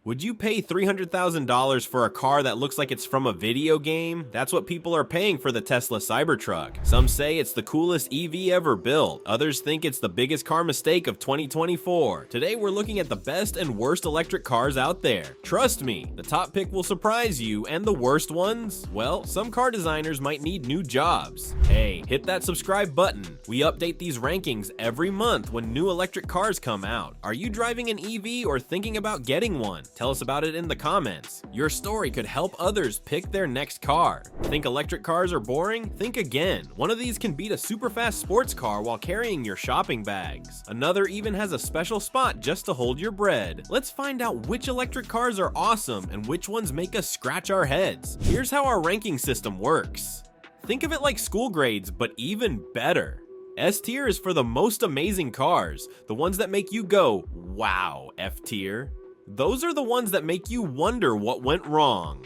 Would you pay $300,000 for a car that looks like it's from a video game? That's what people are paying for the Tesla Cybertruck. Some say it's the coolest EV ever built. Others think it's the biggest car mistake of 2024. Today we're looking at the best and worst electric cars out there. Trust me, the top pick will surprise you, and the worst ones? Well, some car designers might need new jobs. Hey, hit that subscribe button. We update these rankings every month when new electric cars come out. Are you driving an EV or thinking about getting one? Tell us about it in the comments. Your story could help others pick their next car. Think electric cars are boring? Think again. One of these can beat a super fast sports car while carrying your shopping bags. Another even has a special spot just to hold your bread. Let's find out which electric cars are awesome and which ones make us scratch our heads. Here's how our ranking system works. Think of it like school grades, but even better. S tier is for the most amazing cars, the ones that make you go, wow. F tier. Those are the ones that make you wonder what went wrong.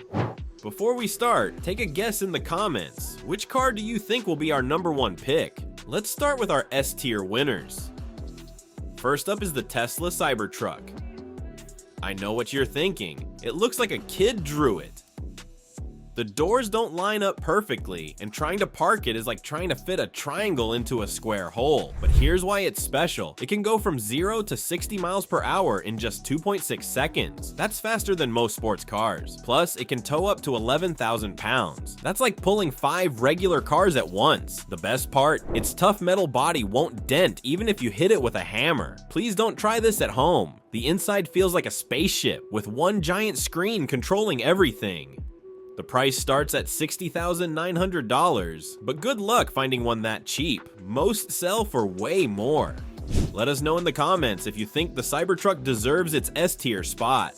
Before we start, take a guess in the comments. Which car do you think will be our #1 pick? Let's start with our S tier winners. First up is the Tesla Cybertruck. I know what you're thinking. It looks like a kid drew it. The doors don't line up perfectly, and trying to park it is like trying to fit a triangle into a square hole. But here's why it's special. It can go from 0 to 60 miles per hour in just 2.6 seconds. That's faster than most sports cars. Plus, it can tow up to 11,000 pounds. That's like pulling 5 regular cars at once. The best part? Its tough metal body won't dent even if you hit it with a hammer. Please don't try this at home. The inside feels like a spaceship, with one giant screen controlling everything. The price starts at $60,900, but good luck finding one that cheap. Most sell for way more. Let us know in the comments if you think the Cybertruck deserves its S tier spot.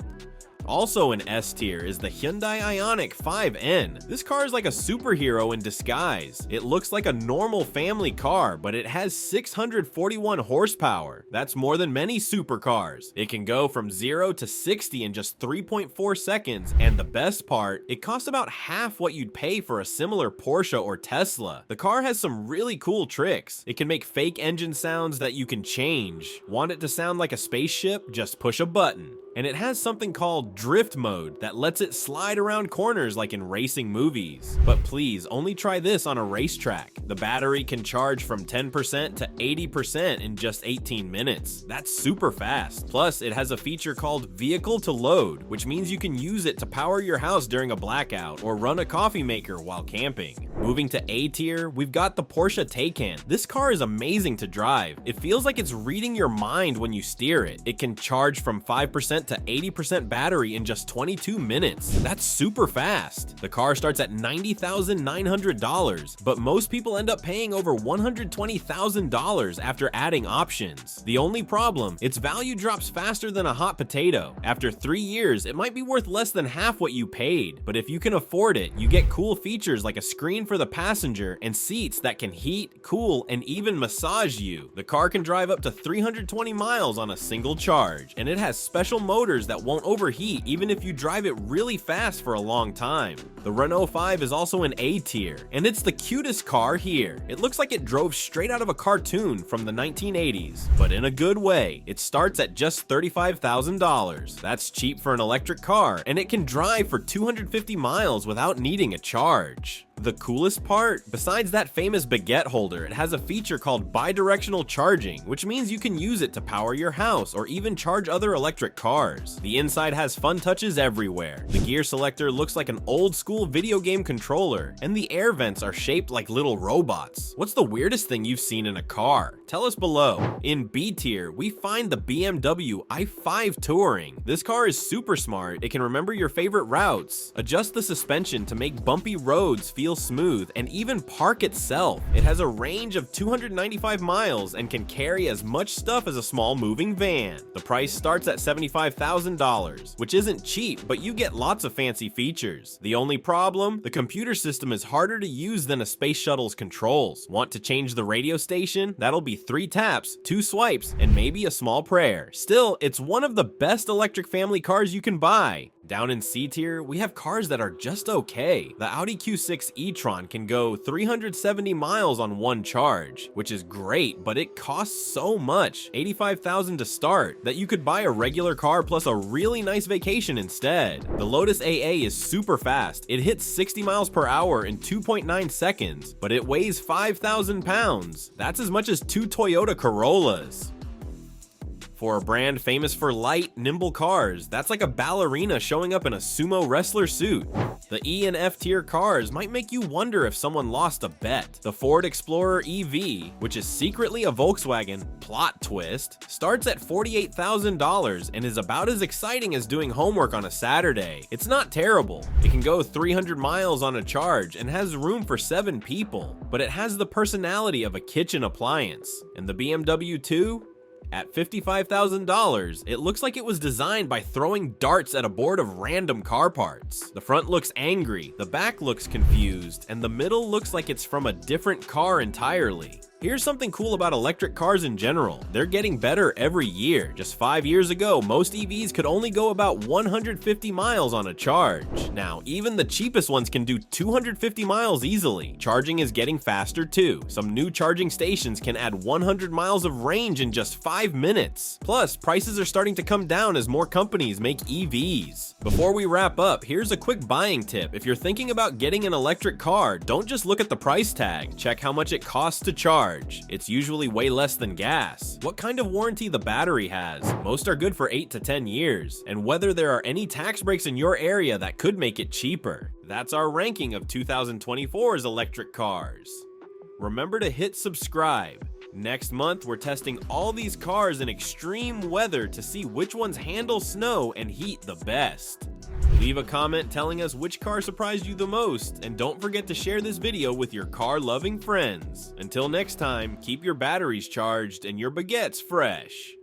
Also in S tier is the Hyundai Ioniq 5N. This car is like a superhero in disguise. It looks like a normal family car, but it has 641 horsepower. That's more than many supercars. It can go from 0 to 60 in just 3.4 seconds, and the best part, it costs about half what you'd pay for a similar Porsche or Tesla. The car has some really cool tricks. It can make fake engine sounds that you can change. Want it to sound like a spaceship? Just push a button. And it has something called drift mode that lets it slide around corners like in racing movies. But please, only try this on a racetrack. The battery can charge from 10% to 80% in just 18 minutes. That's super fast. Plus, it has a feature called vehicle to load, which means you can use it to power your house during a blackout or run a coffee maker while camping. Moving to A tier, we've got the Porsche Taycan. This car is amazing to drive. It feels like it's reading your mind when you steer it. It can charge from 5% to 80% battery in just 22 minutes. That's super fast. The car starts at $90,900, but most people end up paying over $120,000 after adding options. The only problem, its value drops faster than a hot potato. After 3 years, it might be worth less than half what you paid, but if you can afford it, you get cool features like a screen for the passenger and seats that can heat, cool, and even massage you. The car can drive up to 320 miles on a single charge, and it has special motors that won't overheat even if you drive it really fast for a long time. The Renault 5 is also an A tier, and it's the cutest car here. It looks like it drove straight out of a cartoon from the 1980s, but in a good way. It starts at just $35,000. That's cheap for an electric car, and it can drive for 250 miles without needing a charge. The coolest part? Besides that famous baguette holder, it has a feature called bidirectional charging, which means you can use it to power your house or even charge other electric cars. The inside has fun touches everywhere. The gear selector looks like an old school video game controller, and the air vents are shaped like little robots. What's the weirdest thing you've seen in a car? Tell us below. In B tier, we find the BMW i5 Touring. This car is super smart. It can remember your favorite routes, adjust the suspension to make bumpy roads feel smooth, and even park itself. It has a range of 295 miles and can carry as much stuff as a small moving van. The price starts at $75,000, which isn't cheap, but you get lots of fancy features. The only problem? The computer system is harder to use than a space shuttle's controls. Want to change the radio station? That'll be 3 taps, 2 swipes, and maybe a small prayer. Still, it's one of the best electric family cars you can buy. Down in C tier, we have cars that are just okay. The Audi Q6 e-tron can go 370 miles on one charge, which is great, but it costs so much, $85,000 to start, that you could buy a regular car plus a really nice vacation instead. The Lotus AA is super fast. It hits 60 miles per hour in 2.9 seconds, but it weighs 5,000 pounds. That's as much as 2 Toyota Corollas. For a brand famous for light, nimble cars, that's like a ballerina showing up in a sumo wrestler suit. The E and F tier cars might make you wonder if someone lost a bet. The Ford Explorer EV, which is secretly a Volkswagen, plot twist, starts at $48,000 and is about as exciting as doing homework on a Saturday. It's not terrible. It can go 300 miles on a charge and has room for 7 people, but it has the personality of a kitchen appliance. And the BMW 2? At $55,000, it looks like it was designed by throwing darts at a board of random car parts. The front looks angry, the back looks confused, and the middle looks like it's from a different car entirely. Here's something cool about electric cars in general. They're getting better every year. Just 5 years ago, most EVs could only go about 150 miles on a charge. Now, even the cheapest ones can do 250 miles easily. Charging is getting faster too. Some new charging stations can add 100 miles of range in just 5 minutes. Plus, prices are starting to come down as more companies make EVs. Before we wrap up, here's a quick buying tip. If you're thinking about getting an electric car, don't just look at the price tag. Check how much it costs to charge. It's usually way less than gas. What kind of warranty the battery has. Most are good for 8 to 10 years. And whether there are any tax breaks in your area that could make it cheaper. That's our ranking of 2024's electric cars. Remember to hit subscribe. Next month, we're testing all these cars in extreme weather to see which ones handle snow and heat the best. Leave a comment telling us which car surprised you the most, and don't forget to share this video with your car-loving friends. Until next time, keep your batteries charged and your baguettes fresh.